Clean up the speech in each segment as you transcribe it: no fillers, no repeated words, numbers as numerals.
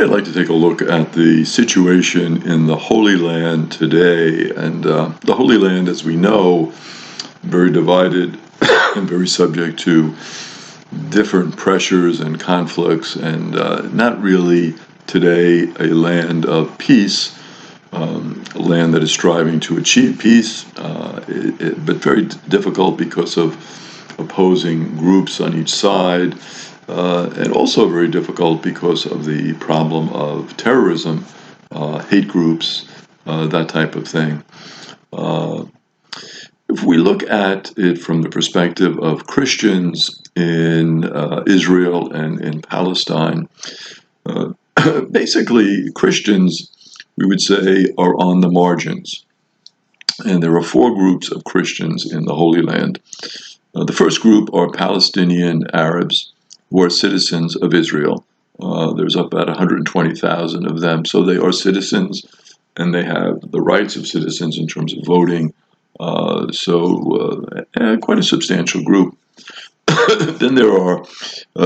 Today I'd like to take a look at the situation in the Holy Land today. And the Holy Land, as we know, very divided and very subject to different pressures and conflicts, and not really today a land of peace, a land that is striving to achieve peace, but very difficult because of opposing groups on each side. And also very difficult because of the problem of terrorism, hate groups, that type of thing. If we look at it from the perspective of Christians in Israel and in Palestine, basically Christians, we would say, are on the margins. And there are four groups of Christians in the Holy Land. The first group are Palestinian Arabs, who are citizens of Israel. There's about 120,000 of them, so they are citizens, and they have the rights of citizens in terms of voting. Quite a substantial group. Then there are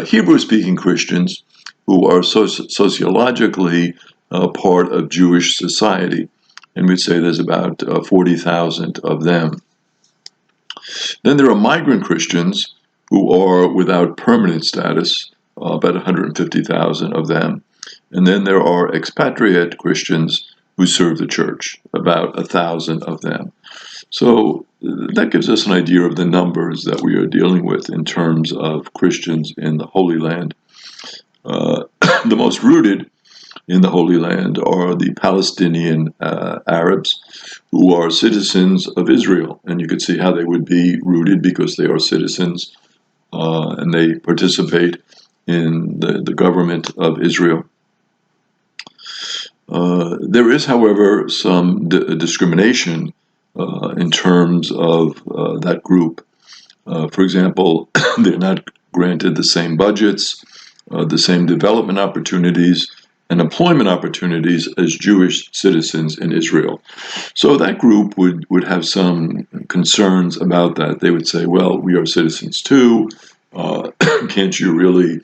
Hebrew-speaking Christians who are sociologically part of Jewish society, and we'd say there's about 40,000 of them. Then there are migrant Christians who are without permanent status, about 150,000 of them. And then there are expatriate Christians who serve the church, about 1,000 of them. So that gives us an idea of the numbers that we are dealing with in terms of Christians in the Holy Land. The most rooted in the Holy Land are the Palestinian Arabs, who are citizens of Israel. And you could see how they would be rooted because they are citizens and they participate in the government of Israel. There is, however, some discrimination in terms of that group. For example, they're not granted the same budgets, the same development opportunities, and employment opportunities as Jewish citizens in Israel. So that group would have some concerns about that. They would say, well, we are citizens too. Can't you really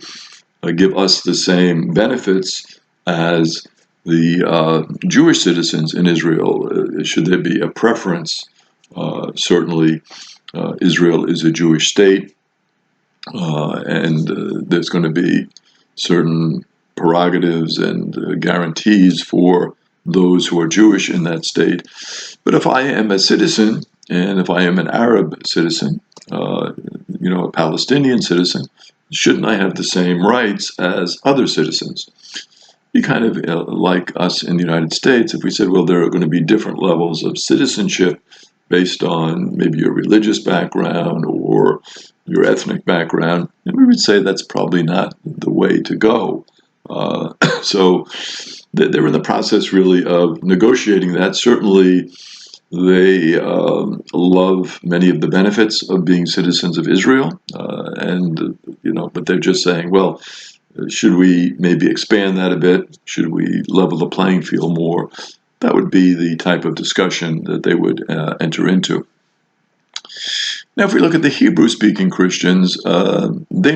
give us the same benefits as the Jewish citizens in Israel? Should there be a preference? Certainly, Israel is a Jewish state, and there's going to be certain prerogatives and guarantees for those who are Jewish in that state. But if I am a citizen, and if I am an Arab citizen, a Palestinian citizen, shouldn't I have the same rights as other citizens? Be kind of like us in the United States if we said, well, there are going to be different levels of citizenship based on maybe your religious background or your ethnic background, and we would say that's probably not the way to go. So they're in the process really of negotiating that. Certainly they love many of the benefits of being citizens of Israel, but they're just saying, well, should we maybe expand that a bit? Should we level the playing field more? That would be the type of discussion that they would enter into. Now, if we look at the Hebrew-speaking Christians, they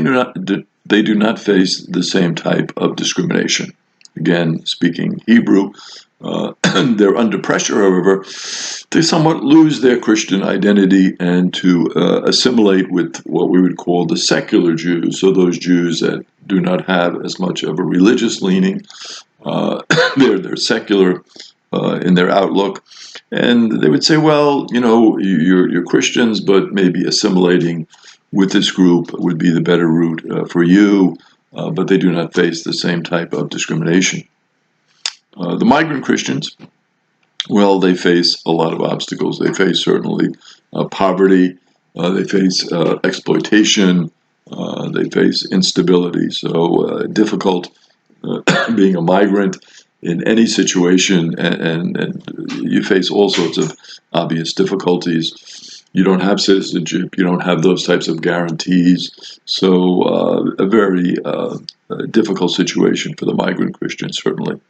do not face the same type of discrimination. Again, speaking Hebrew, they're under pressure, however, to somewhat lose their Christian identity and to assimilate with what we would call the secular Jews, so those Jews that do not have as much of a religious leaning. They're secular in their outlook. And they would say, well, you're Christians, but maybe assimilating with this group would be the better route for you, but they do not face the same type of discrimination. The migrant Christians, well, they face a lot of obstacles. They face certainly poverty, they face exploitation, they face instability. So difficult being a migrant in any situation, and you face all sorts of obvious difficulties. You don't have citizenship, you don't have those types of guarantees, so a very difficult situation for the migrant Christians, certainly.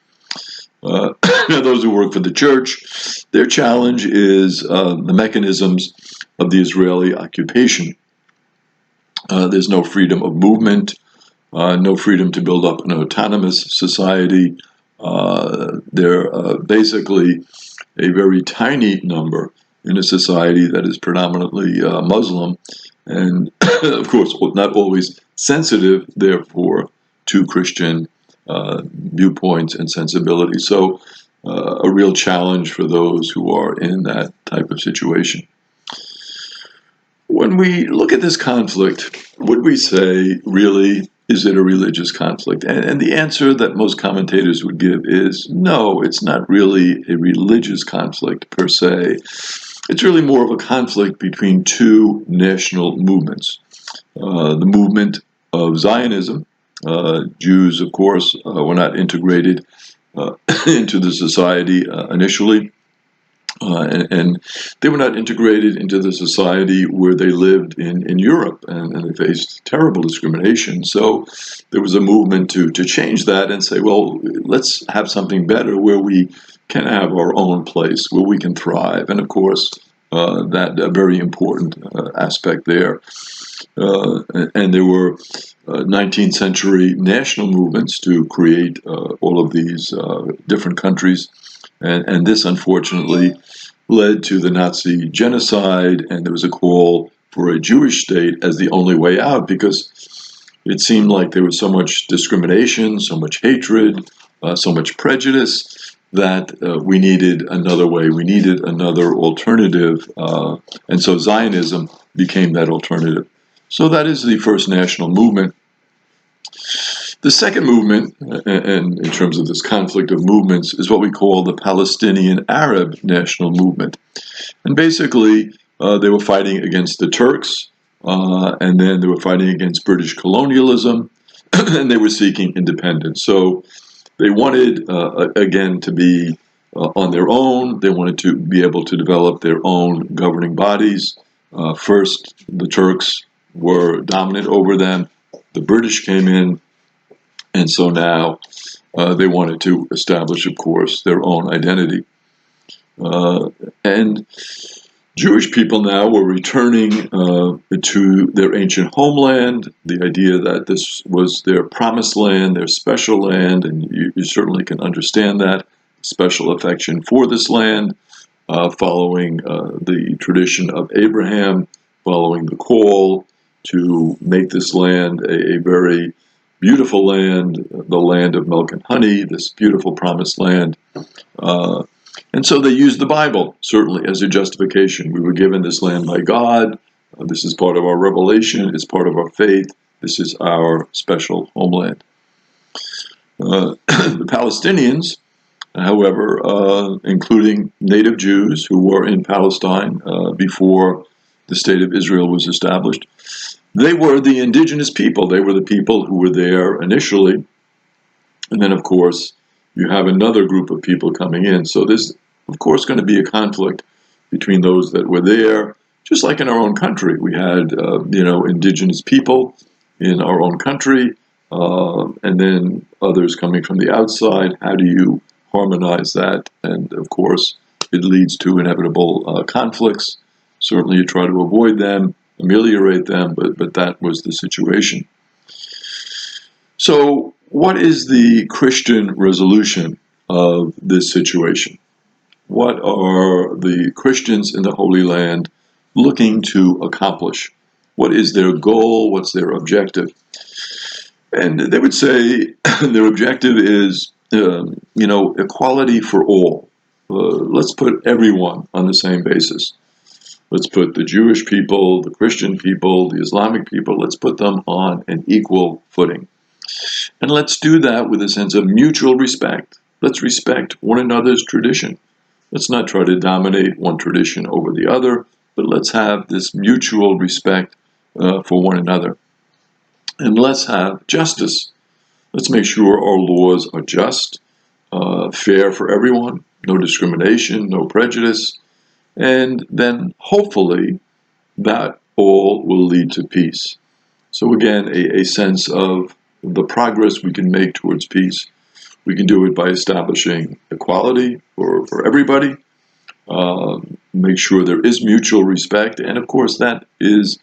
Now, those who work for the church, their challenge is the mechanisms of the Israeli occupation. There's no freedom of movement. no freedom to build up an autonomous society. They're basically a very tiny number in a society that is predominantly Muslim, and of course not always sensitive, therefore, to Christian viewpoints and sensibilities. So a real challenge for those who are in that type of situation. When we look at this conflict, would we say, really, is it a religious conflict? And the answer that most commentators would give is no, it's not really a religious conflict per se. It's really more of a conflict between two national movements. The movement of Zionism. Jews, of course, were not integrated into the society initially. And they were not integrated into the society where they lived in Europe, and they faced terrible discrimination. So there was a movement to change that and say, well, let's have something better where we can have our own place, where we can thrive. And of course, that a very important aspect there. And there were 19th century national movements to create all of these different countries. And this, unfortunately, led to the Nazi genocide, and there was a call for a Jewish state as the only way out, because it seemed like there was so much discrimination, so much hatred, so much prejudice, that we needed another way, we needed another alternative, and so Zionism became that alternative. So that is the first national movement. The second movement, and in terms of this conflict of movements, is what we call the Palestinian Arab National Movement. And basically, they were fighting against the Turks, and then they were fighting against British colonialism, and they were seeking independence. So they wanted, again, to be on their own. They wanted to be able to develop their own governing bodies. First, the Turks were dominant over them. The British came in. And so now they wanted to establish, of course, their own identity. And Jewish people now were returning to their ancient homeland, the idea that this was their promised land, their special land, and you certainly can understand that, special affection for this land, following the tradition of Abraham, following the call to make this land a very beautiful land, the land of milk and honey, this beautiful promised land. And so they used the Bible, certainly, as a justification. We were given this land by God. This is part of our revelation. It's part of our faith. This is our special homeland. The Palestinians, however, including native Jews who were in Palestine before the state of Israel was established, they were the indigenous people. They were the people who were there initially. And then, of course, you have another group of people coming in. So there's, of course, going to be a conflict between those that were there, just like in our own country. We had, indigenous people in our own country, and then others coming from the outside. How do you harmonize that? And, of course, it leads to inevitable conflicts. Certainly you try to avoid them, ameliorate them, but that was the situation. So what is the Christian resolution of this situation? What are the Christians in the Holy Land looking to accomplish? What is their goal? What's their objective? And they would say their objective is, equality for all. Let's put everyone on the same basis. Let's put the Jewish people, the Christian people, the Islamic people, let's put them on an equal footing. And let's do that with a sense of mutual respect. Let's respect one another's tradition. Let's not try to dominate one tradition over the other, but let's have this mutual respect for one another. And let's have justice. Let's make sure our laws are just, fair for everyone, no discrimination, no prejudice. And then hopefully that all will lead to peace. So again, a sense of the progress we can make towards peace. We can do it by establishing equality for everybody, make sure there is mutual respect, and of course that is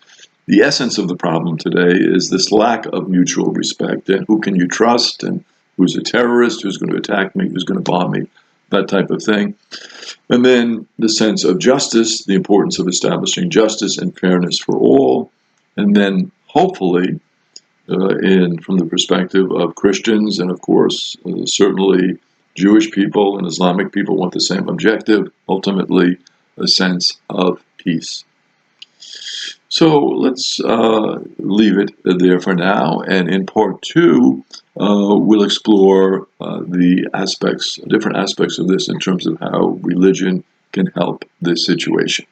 the essence of the problem today is this lack of mutual respect. And who can you trust? And who's a terrorist? Who's going to attack me? Who's going to bomb me? That type of thing. And then the sense of justice, the importance of establishing justice and fairness for all. And then hopefully, from the perspective of Christians, and of course, certainly Jewish people and Islamic people want the same objective, ultimately, a sense of peace. So let's leave it there for now. And in part two, we'll explore the different aspects of this in terms of how religion can help this situation.